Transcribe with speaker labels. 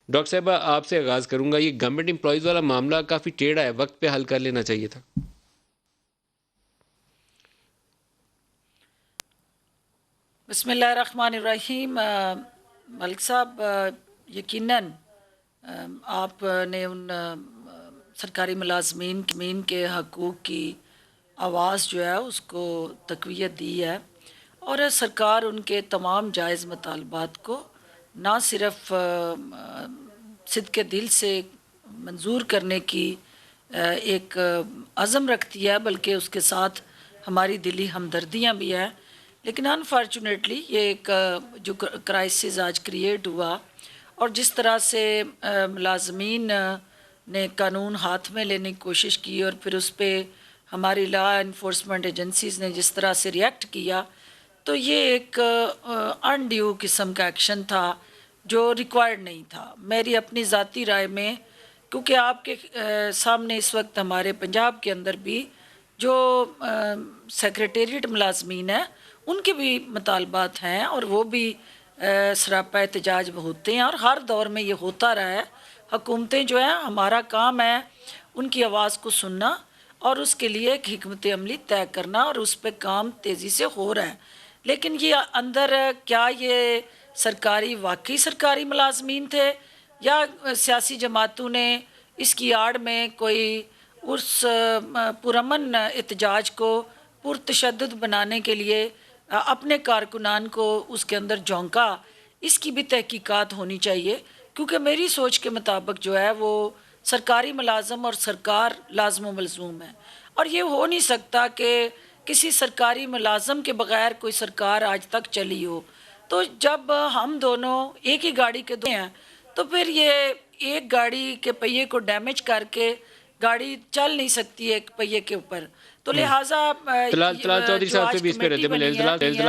Speaker 1: Doctor صاحبہ آپ سے آغاز کروں گا. یہ گورنمنٹ امپلائیز والا معاملہ کافی ٹیڑھا ہے, وقت پہ حل کر لینا چاہیے تھا.
Speaker 2: بسم اللہ الرحمن الرحیم. ملک صاحب, یقیناً آپ نے ان سرکاری ملازمین کے حقوق کی آواز جو ہے اس کو تقویت دی ہے, اور سرکار ان کے تمام جائز مطالبات کو نہ صرف صدق دل سے منظور کرنے کی ایک عزم رکھتی ہے, بلکہ اس کے ساتھ ہماری دلی ہمدردیاں بھی ہیں. لیکن انفارچونیٹلی یہ ایک جو کرائسس آج کریٹ ہوا, اور جس طرح سے ملازمین نے قانون ہاتھ میں لینے کی کوشش کی, اور پھر اس پہ ہماری لا انفورسمنٹ ایجنسیز نے جس طرح سے ریئیکٹ کیا, تو یہ ایک انڈیو قسم کا ایکشن تھا جو ریکوائرڈ نہیں تھا. میری اپنی ذاتی رائے میں, کیونکہ آپ کے سامنے اس وقت ہمارے پنجاب کے اندر بھی جو سیکریٹریٹ ملازمین ہیں ان کے بھی مطالبات ہیں, اور وہ بھی سراپا احتجاج ہوتے ہیں, اور ہر دور میں یہ ہوتا رہا ہے. حکومتیں جو ہیں, ہمارا کام ہے ان کی آواز کو سننا اور اس کے لیے ایک حکمت عملی طے کرنا, اور اس پہ کام تیزی سے ہو رہا ہے. لیکن یہ اندر کیا یہ سرکاری واقعی سرکاری ملازمین تھے, یا سیاسی جماعتوں نے اس کی آڑ میں کوئی اس پرامن احتجاج کو پرتشدد بنانے کے لیے اپنے کارکنان کو اس کے اندر جھونکا؟ اس کی بھی تحقیقات ہونی چاہیے, کیونکہ میری سوچ کے مطابق جو ہے وہ سرکاری ملازم اور سرکار لازم و ملزوم ہے, اور یہ ہو نہیں سکتا کہ کسی سرکاری ملازم کے بغیر کوئی سرکار آج تک چلی ہو. تو جب ہم دونوں ایک ہی گاڑی کے دو ہیں, تو پھر یہ ایک گاڑی کے پہیے کو ڈیمیج کر کے گاڑی چل نہیں سکتی ایک پہیے کے اوپر. تو لہٰذا
Speaker 1: طلال چودھری
Speaker 2: جو
Speaker 1: صاحب سے
Speaker 2: آج
Speaker 1: بھی اس پہ
Speaker 2: کمیٹی
Speaker 1: رد عمل
Speaker 2: بنی ہے